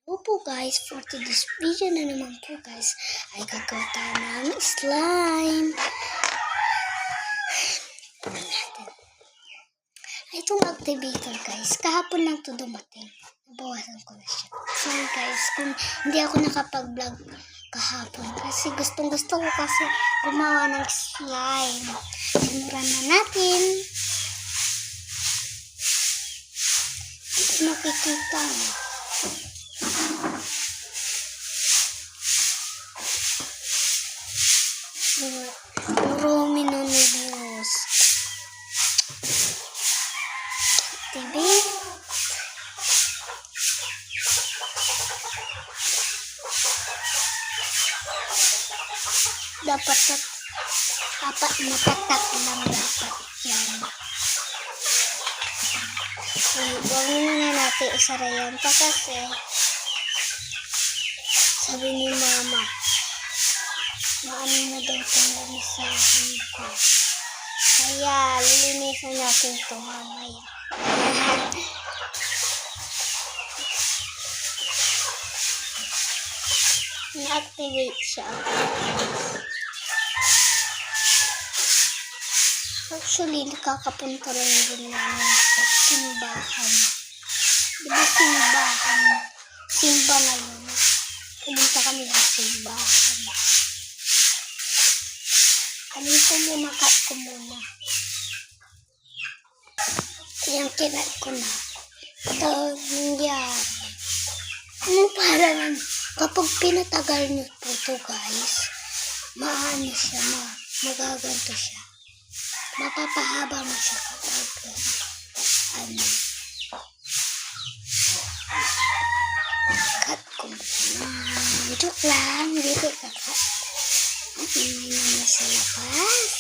Opo guys, for today's video na naman po guys, ay gagawa tayo ng slime. Tignan natin. Itong activator guys, kahapon lang to dumating. Nabawasan ko na siya. Sorry guys, kung hindi ako nakapag-vlog kahapon. Kasi gustong gusto ko kasi gumawa ng slime. Simulan na natin. Ito nakikita mo. Marami na nag-views. Activate. Dapat apat na patak lang dapat yan. Huwag muna natin isara yan pa kasi sabi ni mama maano na daw itong linisahan ko. Kaya lilinisan natin ito mamaya. Na-activate siya. Actually, nakakapunta lang din namin sa simbahan. Diba simbahan? Simba na yun. Pumunta kami sa simbahan. Kanito muna, cut ko muna. Yung kinat ko na. Ito, nangyari. Parang kapag pinatagal niyo po ito guys, maano siya, magaganto siya. Mapapahaba mo siya kapag cut ko muna. Joke lang, hindi ko ikakat. Ingay naman sa labas.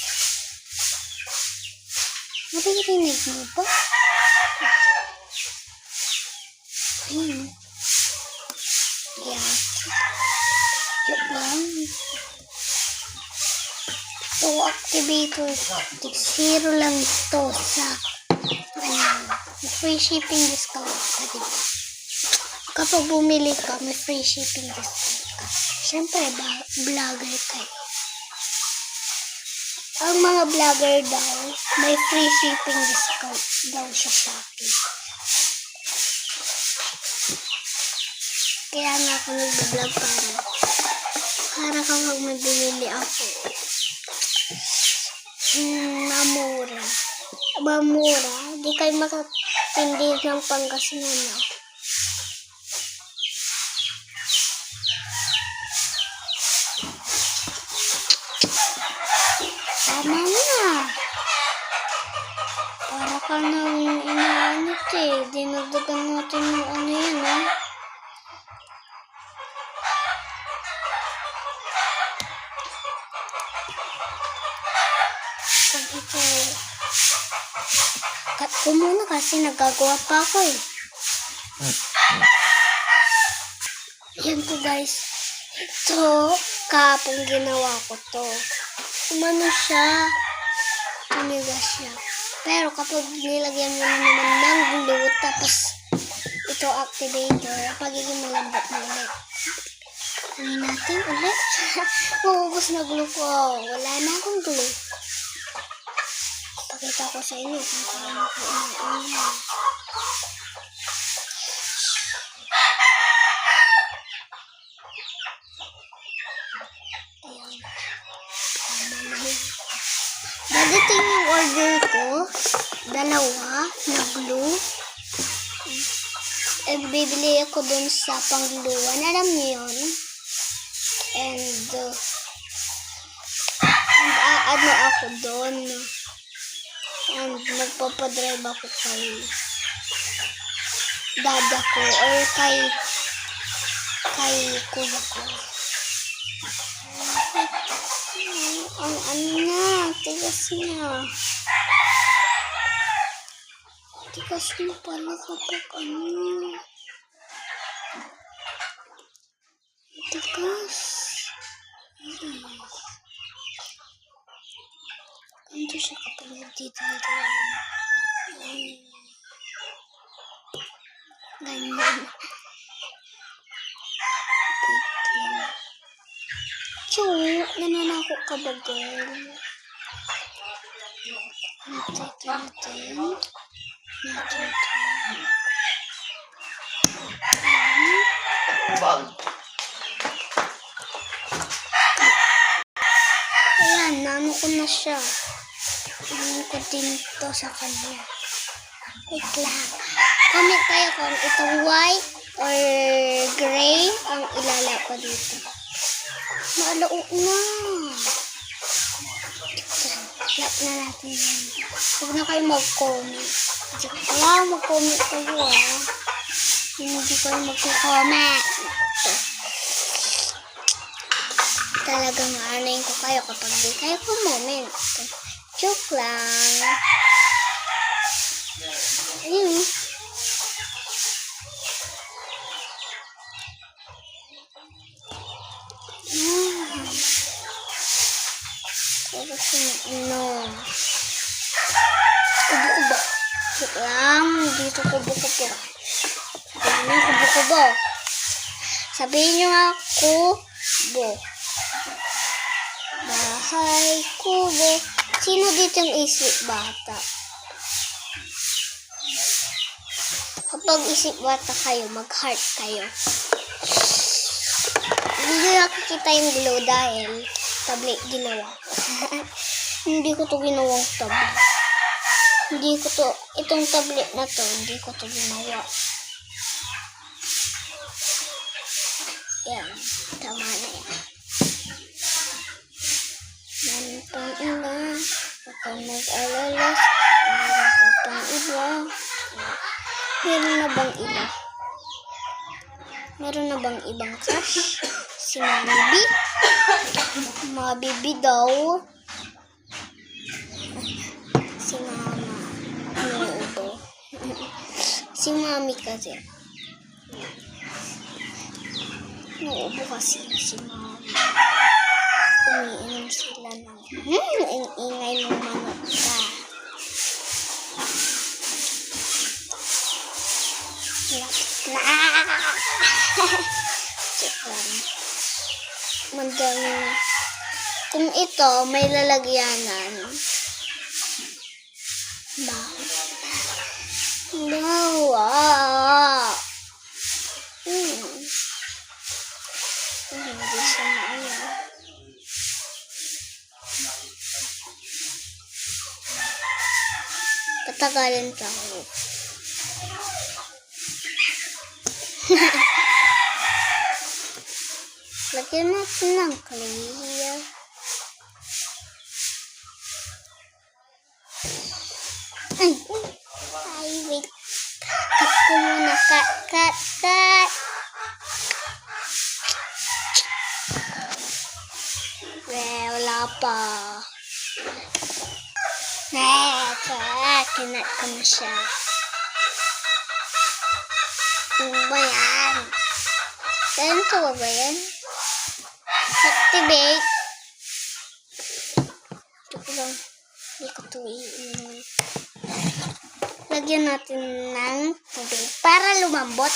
Maririnig mo ba? Ayun. Yeah. Joke lang. Ito, activator. Zero lang ito sa free shipping discount ka, diba? Kapag bumili ka, may free shipping discount ka. Siyempre, vlogger kayo. Ang mga vlogger daw, may free shipping discount daw sa Shopee. Kaya nga ako nag-vlog para kapag may binili ako, mamura, di kayo makatindi ng Pangasinan. Tama na. Para ka nang inaanit eh. Dinagdagan natin yung ano yan ha. Pag ito, cut ko muna kasi nagagawa pa ako eh. Yan po guys. Ito, kahapon ginawa ko to. Umano siya, tumigas siya. Pero kapag nilagyan mo naman ng glue, tapos ito activator, pagiging malambot na ulit. Ano natin ulit? Maubos na glue ko. Wala na akong glue. Pakita ko sa inyo kung paano ko inaano. Dadating yung order ko, 2 na glue. Bibili ako dun sa pangluan. Alam niyo yun? And ano ako dun. And magpapadrive ako kay dada ko or kay kuya ko. Ang tigas na. Tigas na pala kapag tigas. Ganito siya kapag nagtitira. Ganyan. So, nananako ka ba, girl? Natin. Ayan, naano ko na siya. Ano ko din to sa kanya. Wait lang. Comment kayo kung ito white or gray ang ilala ko dito. Malao na. Lap na natin yan. Huwag na kayo mag-comment. Wala, mag-comment kayo Hindi kayo mag-comment. Talagang aanayin ko kayo kapag di kayo comment. Joke lang. Ayun. Tapos ano. Kubo-kubo. Joke lang. Dito kubo-kubo. Kubo-kubo. Sabihin nyo nga kubo. Bahay kubo. Sino dito yung isip bata? Kapag isip bata kayo, mag-heart kayo. Hindi nakikita yung glow dahil tablet ginawa ko. Hindi ko to ginawang tablet. Itong tablet na to, hindi ko to ginawa. Yan, tama na yan. Meron pang iba, huwag kang mag-alala, meron ka pang iba. Meron na bang iba? Meron na bang ibang crush? Si Mami B? Mami B daw. Si Mama. Inuubo. Si Mami kasi. Inuubo kasi si Mami. Umiinom sila ng ang ingay ng manok ka. Madami. Kung ito may lalagyanan. Bawa. Hindi siya maayaw. Patagalan ka ako. Lagyan natin ng clear. Ay, wait. Cut ko muna. Cut. Wala pa. Kinat ko na siya. Ano ba yan? Ganito ba yan? Activate. Ito lang. Hindi ko ito iinom. Lagyan natin ng tubig para lumambot.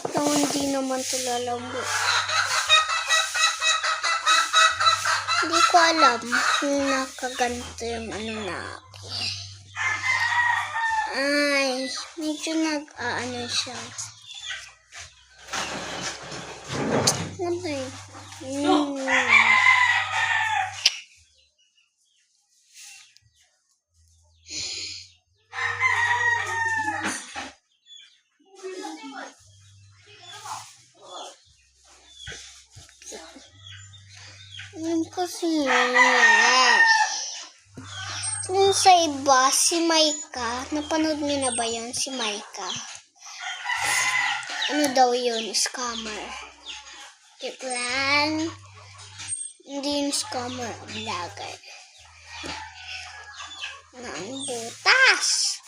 Ito hindi naman ito lalambot. Hindi ko alam kung nakaganto yung ano na. Ay, medyo nag-ano siya. Ano ba yun? Yun kasi yung sa iba, si Maika, napanood niyo na ba yun, si Maika? Ano daw yun, scammer. Tiklan. Hindi yung scammer, ang lagay. Nang butas.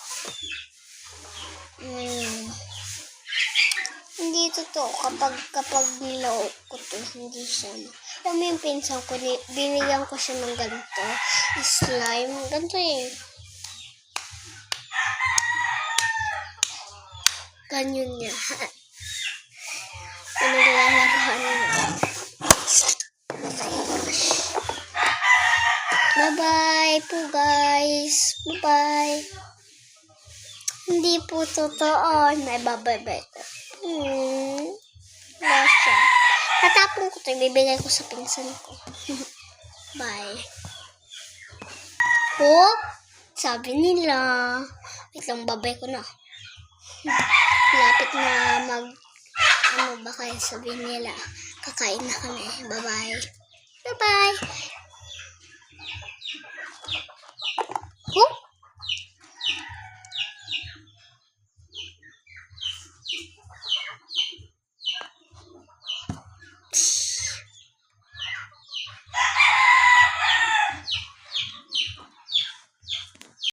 Hindi totoo. Kapag nilaw ko to, hindi siya. Alam mo yung pinsan ko, binigyan ko siya ng ganito. Slime. Ganito eh. Ganyan niya. Pinaglaman Bye-bye po guys. Bye-bye. Hindi po totoo. May bye-bye. Wala siya. Tatapon ko ito. Ibibigay ko sa pinsan ko. Bye. Oh, sabi nila. Wait lang, babay ko na. Lapit na ano ba kaya sabihin nila? Kakain na kami. Bye-bye. Bye-bye. Oh,